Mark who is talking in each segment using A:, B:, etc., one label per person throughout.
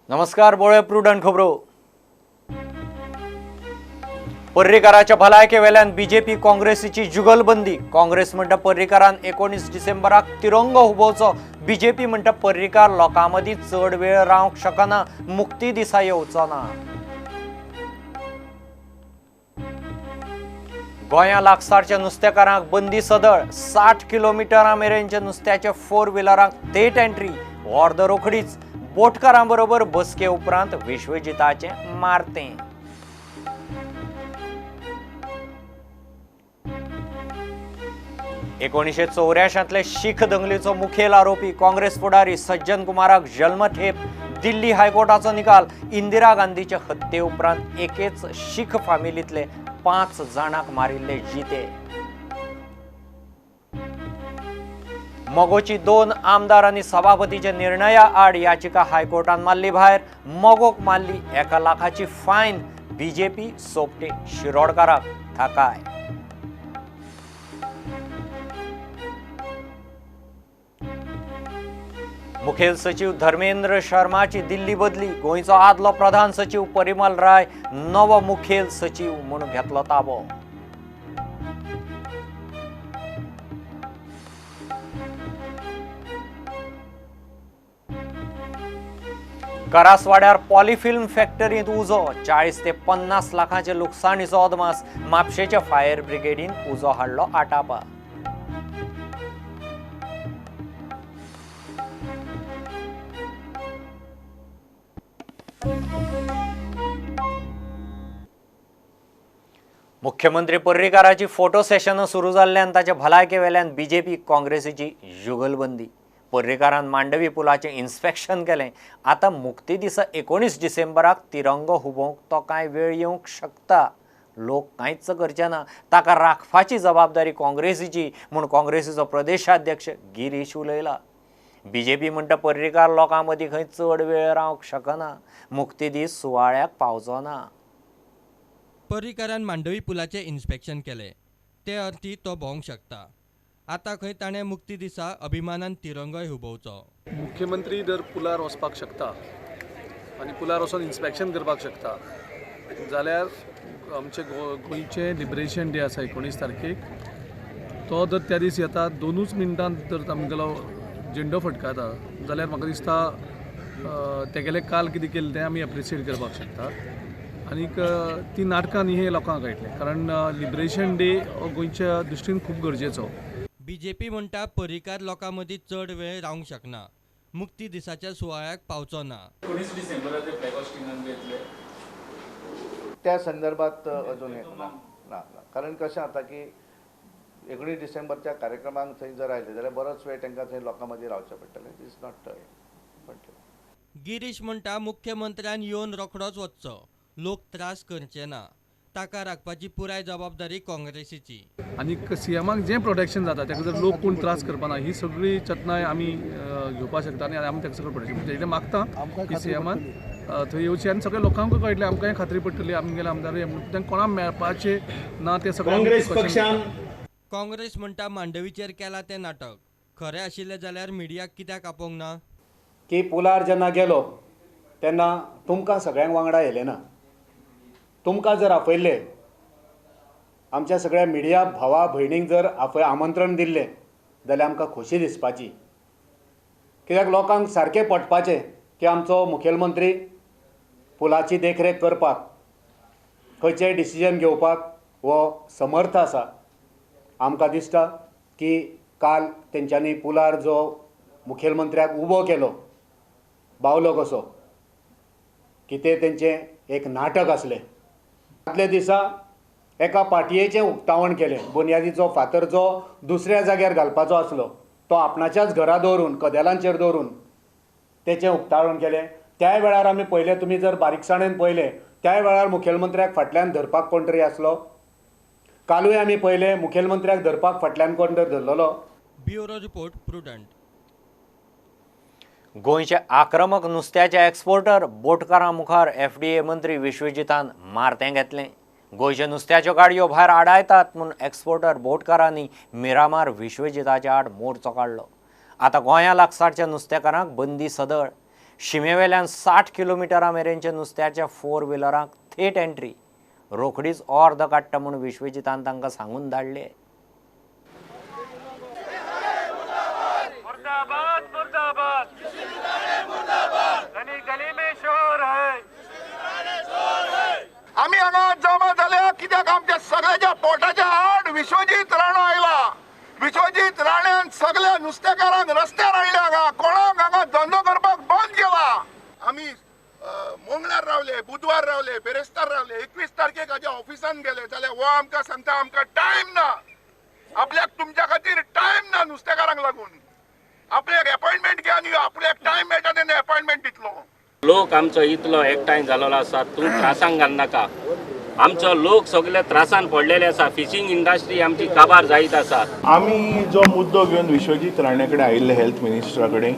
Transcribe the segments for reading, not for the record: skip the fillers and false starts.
A: नमस्कार. बोळे प्रुडंट खबरो. पर्रीकाराच्या भलायके वेल्यान बीजेपी काँग्रेसीची जुगलबंदी. काँग्रेस म्हणटा पर्रीकारान 19 डिसेंबराक तिरंगो हुबोवचो. बीजेपी म्हणटा पर्रीकार लोकांमदी चड वेळ रावंक शकना, मुक्ती दिसा येवचो ना. गोंया लागसारच्या नुस्तेकारांक बंदी सदळ. 60 किलोमिटरां मेरेनच्या नुस्त्याच्या 4 व्हिलरांक थेट एंट्री. अर्द रोखडीच. बोटकारां बरोबर बसके उपरांत विश्वजिताचें मारतें. एकोणीशे 84तले शीख दंगलीचो मुखेल आरोपी काँग्रेस फुडारी सज्जन कुमाराक जल्मठेप. दिल्ली हायकोर्टाचो निकाल. इंदिरा गांधीचे हत्ये उपरांत एकेच शीख फामिलींतले 5 जाणांक मारिल्ले जिते. मोगोची 2 आमदार आनी सभापतीच्या निर्णया आड याचिका हायकोर्टान मारली भायर. मोगोक मारली 1 लाखाची फायन. बीजेपी सोपटे शिरोडकाराक थाकाय. मुखेल सचिव धर्मेंद्र शर्माची दिल्ली बदली. गोंयचो आदलो प्रधान सचिव परिमल राय नवो मुखेल सचिव म्हणून घेतलो ताबो. करासवाड्यार पॉलिफिल्म फॅक्टरीत उजो. 40 ते 50 लाखांचे लुकसाणीचो अदमास. म्हापशेच्या फायर ब्रिगेडीन उजो हाडलो आटापा. मुख्यमंत्री पर्रीकाराची फोटो सेशनां सुरू जाल्ल्यान ताच्या भलायके वेल्यान बीजेपी काँग्रेसीची जुगलबंदी. पर्रीकारान मांडवी पुलाचें इन्स्पेक्शन केलें. आतां मुक्ती दिसा 19 डिसेंबराक तिरंगो हुबोवंक तो कांय वेळ येवंक शकता. लोक कांयच करचे ना. ताका राखपाची जबाबदारी काँग्रेसीची म्हूण काँग्रेसीचो प्रदेशाध्यक्ष गिरीश उलयला. बीजेपी म्हणटा पर्रीकार लोकां मदीं खंय चड वेळ रावंक शकना, मुक्ती दीस सुवाळ्याक पावचो ना.
B: पर्रीकारान मांडवी पुलाचें इन्स्पेक्शन केलें. ते अर्थी तो भोवंक शकता. आतां खंय ताणें मुक्ती दिसा अभिमानान तिरंगोय हुबोवचो.
C: मुख्यमंत्री जर पुलार वचपाक शकता आनी पुलार वचून इन्स्पेक्शन करपाक शकता जाल्यार आमचे गोंयचें लिबरेशन डे आसा 19 तारखेक, तो जर त्या दीस येता 2 मिनटांत जर आमगेलो झेंडो फडकाता जाल्यार म्हाका दिसता तेगेलें काल कितें केलें तें आमी एप्रिशिएट करपाक शकता. आनीक ती नाटकां न्ही हे लोकांक कळटलें, कारण लिबरेशन डे हो गोंयच्या दृश्टीन खूब गरजेचो.
B: बीजेपी म्हणटा पर्रीकार लोकां मदीं चड वेळ रावंक शकना, मुक्ती दिसाच्या सुवाळ्याक पावचो ना.
D: 19 डिसेंबराचे फ्लॅग हॉस्टिंगान घेतले
E: त्या संदर्भात अजून ना, कारण कशें जाता की 19 डिसेंबरच्या कार्यक्रमांक थंय जर आयले जाल्यार बरोच वेळ तांकां थंय लोकां मदीं रावचें पडटलें. इट इज नॉट
B: गिरीश म्हणटा मुख्यमंत्र्यान येवन रोखडोच वचचो, लोक त्रास करचे ना. ताका राखपाची पुराय जबाबदारी काँग्रेसीची.
C: आनीक सीएमाक जें प्रोटेक्शन जाता ताका जर लोक कोण त्रास करपाना ही सगळी चतनाय आमी घेवपाक शकता आनी आमी ताका सगळें प्रोटेक्शन म्हणजे मागता की सीएमान थंय येवची आनी सगळ्या लोकांकूय कळटलें, आमकांय खात्री पडटली आमगेले आमदार तांकां कोणाक मेळपाचे ना ते सगळें.
B: काँग्रेस म्हणटा मांडवीचेर केला तें नाटक खरें आशिल्लें जाल्यार मिडियाक कित्याक आपोवंक ना.
F: की पुलार जेन्ना गेलो तेन्ना तुमकां सगळ्यांक वांगडा येयलें ना. तुमकां जर आपयल्ले, आमच्या सगळ्या मिडिया भावा भयणींक जर आमंत्रण दिल्लें जाल्यार आमकां खोशी दिसपाची. कित्याक लोकांक सारकें पटपाचें की आमचो मुखेलमंत्री पुलाची देखरेख करपाक, खंयचेय डिसिजन घेवपाक वो समर्थ आसा. आमकां दिसता की काल तेंच्यांनी पुलार जो मुखेलमंत्र्याक उबो केलो बावलो कसो, की तें तेंचें एक नाटक आसलें. आदल्या दिसा एका पाटयेचें उक्तावण केलें. बुनयादीचो फातर जो दुसऱ्या जाग्यार घालपाचो आसलो तो आपणाच्याच घरा दवरून कदेलांचेर दवरून तेचें उक्तावण केलें. त्या वेळार आमी पयलें, तुमी जर बारीकसाणेन पयलें, त्या वेळार मुखेलमंत्र्याक फाटल्यान धरपाक कोण तरी आसलो. कालूय आमी पयलें मुखेलमंत्र्याक धरपाक फाटल्यान कोण तरी धरलेलो.
B: Bureau report prudent.
A: गोंयचे आक्रमक नुस्त्याचे एक्सपोर्टर बोटकारां मुखार एफडीए मंत्री विश्वजितान मारतें घेतलें. गोंयचे नुस्त्याच्यो गाडयो भायर आडायतात म्हूण एक्सपोर्टर बोटकारांनी मिरामार विश्वजिताच्या आड मोर्चो काडलो. आतां गोंया लागसारच्या नुस्तेकारांक बंदी सदळ. शिमेवेल्यान 60 किलोमिटरा मेरेनच्या नुस्त्याच्या 4 व्हिलरांक थेट एंट्री रोखडीच अर्द काडटा म्हूण विश्वजितान तांकां सांगून धाडले.
G: आम्ही हांगा जमा जाल्या कित्याक आमच्या सगळ्याच्या पोटाच्या आड विश्वजीत राणो आयला. विश्वजीत राण्यान सगळ्या नुस्तेकारांक रस्त्यार हाडले. हांगा कोणाक हांगा धंदो करपाक बंद केला. आम्ही मंगळार रावले, बुधवार रावले, बेरेस्तार रावले, 21 तारखेक हाज्या ऑफिसान गेले जाल्यार वो आमकां सांगता आमकां टायम ना. आपल्याक तुमच्या खातीर टायम ना नुस्तेकारांक लागून. आपल्याक अपॉइंटमेंट घे आनी आपल्याक टायम मेळटा तेन्ना अपॉइंटमेंट दितलो.
H: लोक आमचो इतलो एकठांय जाल्लो आसा, तूं त्रासांक घालनाका. आमचो लोक सगळे त्रासान पडलेले आसा. फिशींग इंडस्ट्री आमची काबार जायत आसा.
I: आमी जो मुद्दो घेवन विश्वजीत राणे कडेन आयिल्ले हेल्थ मिनिस्टरा कडेन,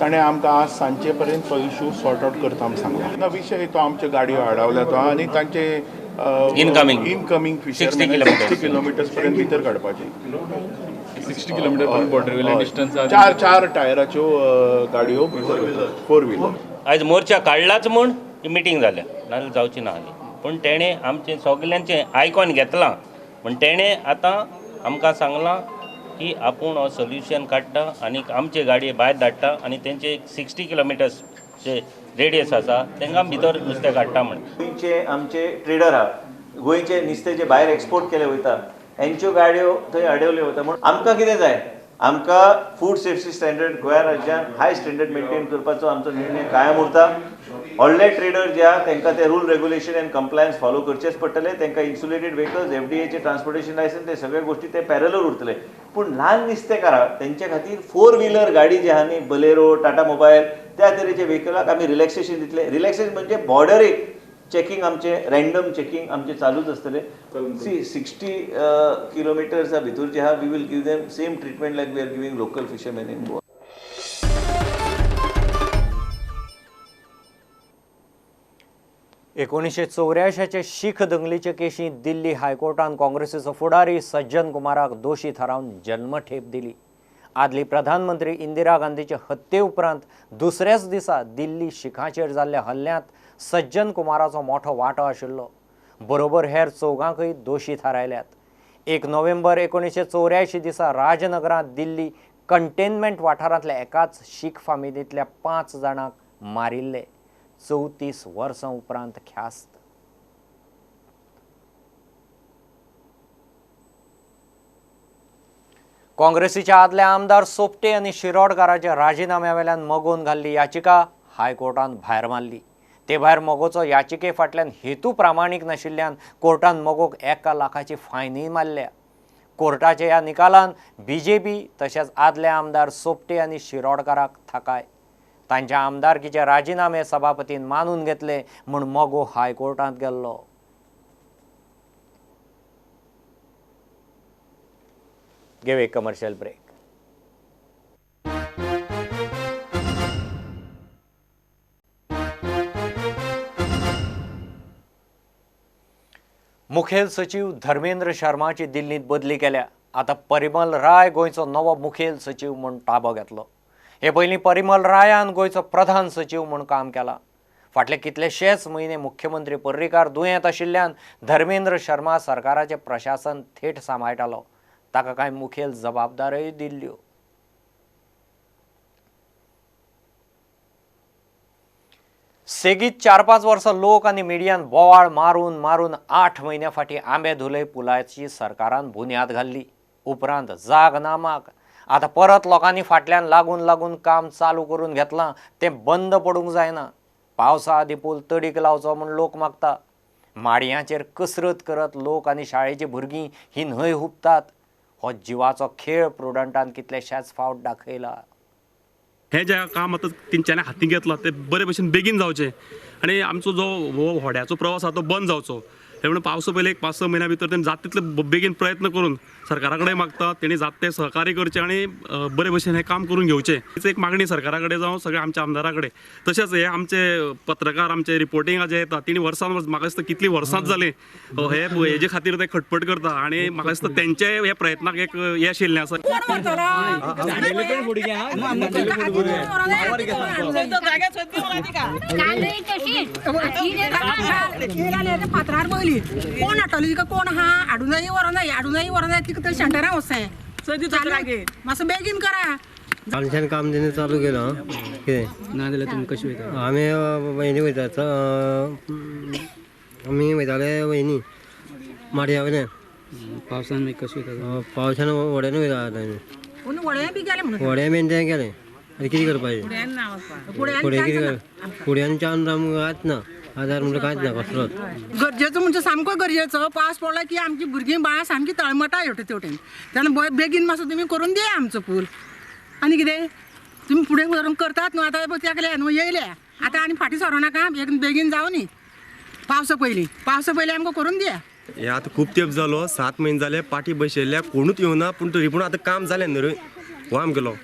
I: ताणें आमकां आज सांजे पर्यंत तो इशू सॉर्ट आउट करता म्हूण सांगला. विशय तो आमच्यो गाडयो अडवल्या तो आनी तांचे इनकमिंग 60 किलोमिटर्स पर्यंत भितर काडपाचे.
D: 60 किलोमीटर पर्यंत बॉर्डर वेल्यान डिस्टन्स
I: चार टायराच्यो गाडयो 4 व्हिलर.
H: आयज मोर्चा काडलाच म्हूण मिटींग जाल्या, नाजाल्यार जावची ना आसली. पूण तेणें आमचें सगल्यांचें आयकून घेतलां. पूण तेणें आतां आमकां सांगलां की आपूण हो सोल्युशन काडटा आनी आमचे गाडये भायर धाडटा आनी तेंचे 60 किलोमिटर्स जे रेडियस आसा तांकां भितर नुस्तें काडटा म्हण.
J: गोंयचे आमचे ट्रेडर आहा, गोंयचे नुस्तें जे भायर एक्सपोर्ट केले वयता हेंच्यो गाडयो थंय अडवल्यो वयता. म्हूण आमकां कितें जाय, आमकां फूड सेफ्टी स्टँडर्ड गोंया राज्यान हाय स्टँडर्ड मेंटेन करपाचो आमचो निर्णय कायम उरता. व्हडले ट्रेडर जे आहा तांकां ते rule regulation and compliance follow करचेच पडटले. तांकां इन्सुलेटेड व्हेकल्स, FDAचे ट्रान्सपोर्टेशन लायसन्स, ते सगळे गोष्टी ते पॅरलर उरतले. पूण ल्हान नुस्तेकारां तेंचे खातीर 4 व्हिलर गाडी जी आहा न्ही, बलेरो, टाटा मोबायल, त्या तरेचे व्हेकलाक आमी रिलॅक्सेशन दितले. रिलॅक्सेशन म्हणजे बॉर्डरीक चेकिंग आमचे रँडम चेकिंग आमचे चालूच आसतले. 60 किलोमिटर्सा भितर जे आहा we will give them same treatment like we are giving local fisherman in Goa.
A: एकोणीसशे 84चे शीख दंगलीचे केशी दिल्ली हायकोर्टान काँग्रेसीचो फुडारी सज्जन कुमाराक दोशी थारावन जन्मठेप दिली. आदली प्रधानमंत्री इंदिरा गांधीचे हत्ये उपरांत दुसऱ्याच दिसा दिल्ली शिखांचेर जाल्ल्या हल्ल्यांत सज्जन कुमाराचो मोठो वांटो आशिल्लो. बरोबर हेर चौगांकय दोशी थारायल्यात. 1 नोव्हेंबर 1984 दिसा राजनगरांत दिल्ली कंटेनमेंट वाठारांतल्या एकाच शीख फामिलींतल्या 5 जाणांक मारिल्ले. 34 वर्सां उपरांत ख्यास्त. काँग्रेसीच्या आदल्या आमदार सोपटे आनी शिरोडकाराच्या राजिनाम्यावेल्यान मगोवन घाल्ली याचिका हायकोर्टान भायर मारली. ते भायर मोगोचो याचिके फाटल्यान हेतू प्रामाणीक नाशिल्ल्यान कोर्टान मोगोक 1 लाखाची फायनय मारल्या. कोर्टाच्या ह्या निकालान BJP तशेंच आदले आमदार सोपटे आनी शिरोडकाराक थाकाय. तांच्या आमदारकीचे राजिनामे सभापतीन मानून घेतले म्हूण मोगो हायकोर्टांत गेल्लो. Give a commercial break. मुखेल सचिव धर्मेंद्र शर्माची दिल्लीत बदली केल्या. आता परिमल राय गोंयचो नवो मुखेल सचिव म्हूण ताबो घेतलो. हे पयलीं परिमल रायान गोंयचो प्रधान सचिव म्हूण काम केलां. फाटले कितलेशेच म्हयने मुख्यमंत्री पर्रीकार दुयेंत आशिल्ल्यान धर्मेंद्र शर्मा सरकाराचें प्रशासन थेट सांबाळटालो. ताका कांय मुखेल जबाबदाऱ्योय दिल्ल्यो. सेगीत 4-5 वर्सां लोक आनी मिडियान बोवाळ मारून मारून 8 म्हयन्या फाटीं आंबेधुलय पुलाची सरकारान बुन्याद घाल्ली. उपरांत जाग नामाक आतां परत लोकांनी फाटल्यान लागून लागून काम चालू करून घेतलां. तें बंद पडूंक जायना. पावसा आदीं पूल तडीक लावचो म्हूण लोक मागता. माडयांचेर कसरत करत लोक आनी शाळेचीं भुरगीं ही न्हंय हुबतात. हो जिवाचो खेळ प्रुडंटान कितलेशेच फावट दाखयला.
K: हे जे काम आतां तेंच्यांनी हातीन घेतला ते बरे भशेन बेगीन जावचें आनी आमचो जो हो व्हड्याचो प्रवास आसा तो बंद जावचो. त्यामुळे पावसा पयलीं एक 5-6 म्हयन्या भितर तेणी जाता तितले बेगीन प्रयत्न करून सरकारा कडेन मागता तेणी जाता ते सहकार्य करचें आनी बरे भशेन हें काम करून घेवचें हीच एक मागणी सरकारा कडेन जावं सगळ्या आमच्या आमदारा कडेन. तशेंच हे आमचे पत्रकार आमचे रिपोर्टिंगा जे येता तेणी वर्सान वर्स म्हाका दिसता कितलीं वर्सांच जालीं हेजे खातीर ते खटपट करता आनी म्हाका दिसता तेंचे हे प्रयत्नाक एक यश येयल्लें आसा.
L: फातरार पयली कोण हाडटली तिका कोण आहा हाडूनय व्हरना तिका थंय सेंटरान वचें मातसो बेगीन करा.
M: आमच्यान काम देणें चालू केलां कितें ना जाल्यार तुमी कशी वयता आमी वयनी वयता आमी वयताले वयनी माडया वयल्यान पावसान मागीर कशी वयता पावसान व्हड्यान वयता
L: व्हडें बी गेलें म्हणून
M: व्हड्या मेन तें गेलें आनी कितें करपाचें फुडें कितें फुड्यान चान्स आमकां कांयच ना आदार म्हणटा कांयच ना कसलोच.
L: गरजेचो म्हणजे सामको गरजेचो पावस पडला की आमची भुरगीं बाळां सामकी तळमटा हेवटे तेवटेन तेन्ना बेगीन मातसो तुमी करून दिया आमचो पूल. आनी कितें तुमी फुडें व्हरून करतात न्हू आतां तेकले न्हू येयल्या आतां आनी फाटीं सरोनाका बेगीन जावं न्ही पावसा पयलीं आमकां करून दिया.
N: हे आतां खूब तेंप जालो 7 म्हयने जाले पाटी बसयल्ल्या कोणूच येवना पूण तरी पूण आतां काम जालें नरे हो आमगेलो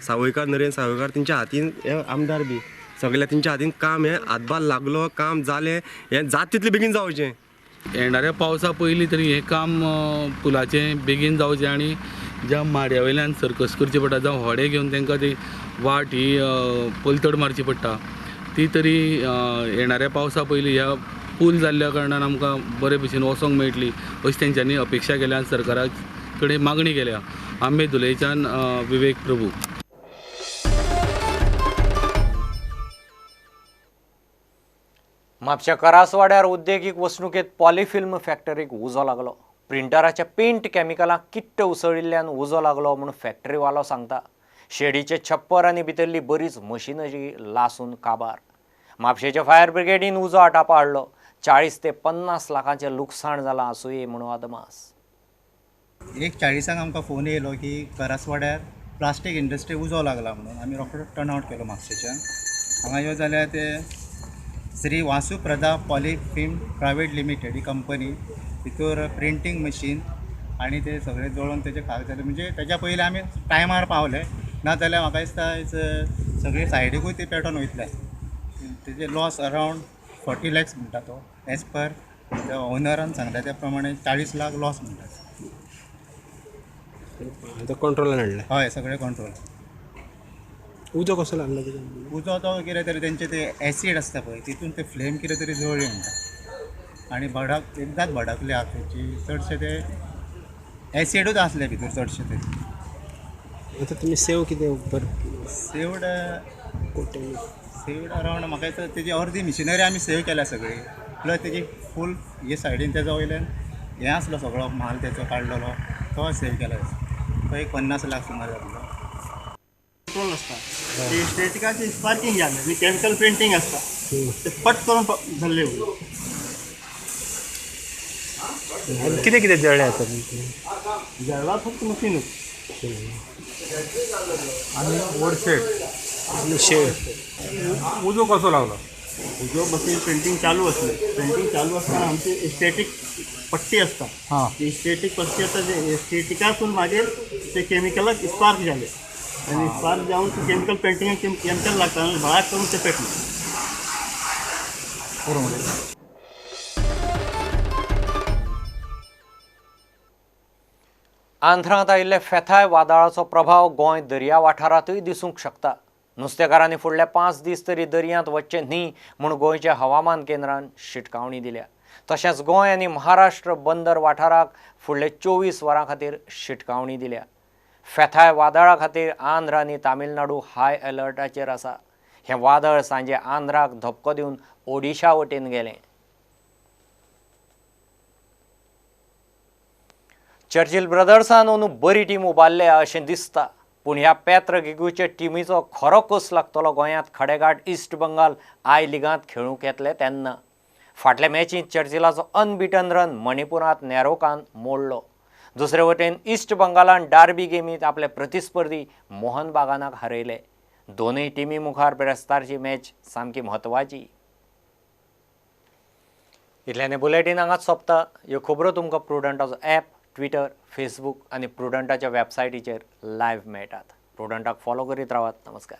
N: सावयकार नरेन सावयकार तेंच्या हातीन हे आमदार बी सगळ्या तेंच्या हातीन काम हे हातभार लागलो काम जालें हें जाता तितलें बेगीन जावचें.
C: येणाऱ्या पावसा पयलीं तरी हें काम पुलाचें बेगीन जावचें आनी ज्या माड्या वयल्यान सर्कस करची पडटा जावं व्हडे घेवन तांकां ती वाट ही पलतड मारची पडटा ती तरी येणाऱ्या पावसा पयलीं ह्या पूल जाल्ल्या कारणान आमकां बरे भशेन वचोंक मेळटली अशी तेंच्यांनी अपेक्षा केल्या आनी सरकारा कडेन मागणी केल्या. आंबे धुलेच्यान विवेक प्रभू.
A: म्हापशा करासवाड्यार उद्देगीक वसणुकेत पॉलिफिल्म फॅक्टरीक उजो लागलो. प्रिंटराच्या पेंट कॅमिकलांक किट्ट उसळिल्ल्यान उजो लागलो म्हूण फॅक्टरीवालो सांगता. शेडीचे छप्पर आनी भितरली बरीच मशिनरी लासून काबार. म्हापशेच्या फायर ब्रिगेडीन उजो आटापा हाडलो. 40 ते 50 लाखांचें लुकसाण जालां आसूंये म्हणून अदमास.
O: 1:40 आमकां फोन येयलो की करासवाड्यार प्लास्टीक इंडस्ट्री उजो लागला म्हणून आमी रोखडो टर्न आवट केलो म्हापशेच्यान. हांगा येवं जाल्यार ते श्री वासू प्रदा पॉलिफिल्म प्रायवेट लिमिटेड ही कंपनी भितर प्रिंटींग मशीन आनी ते सगळे जळोवन तेजे कागद म्हणजे तेच्या पयलीं आमी टायमार पावले नाजाल्यार म्हाका दिसता सगळे सायडीकूय ते पेटोवन वयतले. तेजे लॉस अरावंड 40 lakhs म्हणटा तो एज पर ओनरान सांगता त्या प्रमाणे 40 लाख लॉस म्हणटा.
N: कंट्रोलान हाडलें
O: हय सगळे कंट्रोल.
N: उजो कसो लागलो
O: उजो तो कितें तरी तेंचे ते एसीड आसता पळय तितून ते फ्लेम कितें तरी जळ्ळी म्हणटा आनी एकदांच भडकले आखीची चडशे ते एसिडूच आसले भितर चडशे ते.
N: आतां तुमी सेव कितें
O: सेवड अरावंड म्हाका दिसता तेजी अर्दी मिशिनरी आमी सेव केल्या सगळी प्लस तेजी फूल हे सायडीन तेजो वयल्यान हें आसलो सगळो म्हाल तेचो काडलेलो तो सेव केला तो एक 50 लाख सुमार जातलो. कंट्रोल आसता ती स्टॅटिकाची स्पार्किंग जालें आनी कॅमिकल पेंटींग आसता ते पट करून धरले
N: कितें कितें जळ्ळें आसा
O: जळवा फक्त मशीनूच
N: आनी वड शेड उजो कसो लागलो
O: उजो बसीन पेंटींग चालू आसलें पेंटींग चालू आसतना आमची स्टॅटीक पट्टी आसता ती स्टॅटीक पट्टी आसता ते स्टॅटिकासून मागीर ते केमिकलाक स्पार्क जाले आनी स्पार्क जावन ते केमिकल पेंटिंगाक केमिकल लागता आनी भायर करून ते पेटलें.
A: आंध्रांत आयिल्ले फेथाय वादळाचो प्रभाव गोंय दर्या वाठारांतूय दिसूंक शकता. नुस्तेकारांनी फुडले 5 दीस तरी दर्यांत वच्चे न्ही म्हूण गोंयच्या हवामान केंद्रान शिटकावणी दिल्या. तशेंच गोंय आनी महाराष्ट्र बंदर वाठाराक फुडले 24 वरां खातीर शिटकावणी दिल्या. फेथाय वादळा खातीर आंध्र आनी तामिळनाडू हाय अलर्टाचेर आसा. हें वादळ सांजे आंध्राक धपको दिवन ओडिशा वटेन गेलें. चर्चिल ब्रदर्सान अंदू बरी टीम उबारले अशें दिसता. पूण ह्या पेत्र गिगूचे टिमीचो खरो कस लागतलो गोंयांत खडेगाठ ईस्ट बंगाल आय लिगांत खेळूंक येतले तेन्ना. फाटल्या मॅचींत चर्चिलाचो अनबिटन रन मणिपुरांत नेरोकान मोडलो. दुसरे वटेन ईस्ट बंगालान डार्बी गेमींत आपले प्रतिस्पर्धी मोहन बागानाक हारयले. दोनूय टिमी मुखार ब्रेस्तारची मॅच सामकी म्हत्वाची. इतल्याने बुलेटीन हांगाच सोंपता. ह्यो खबरो तुमकां प्रुडंटाचो ॲप, ट्विटर, फेसबूक आनी प्रुडंटाच्या वेबसायटीचेर लायव्ह मेळटात. प्रुडंटाक फॉलो करीत रावात. नमस्कार.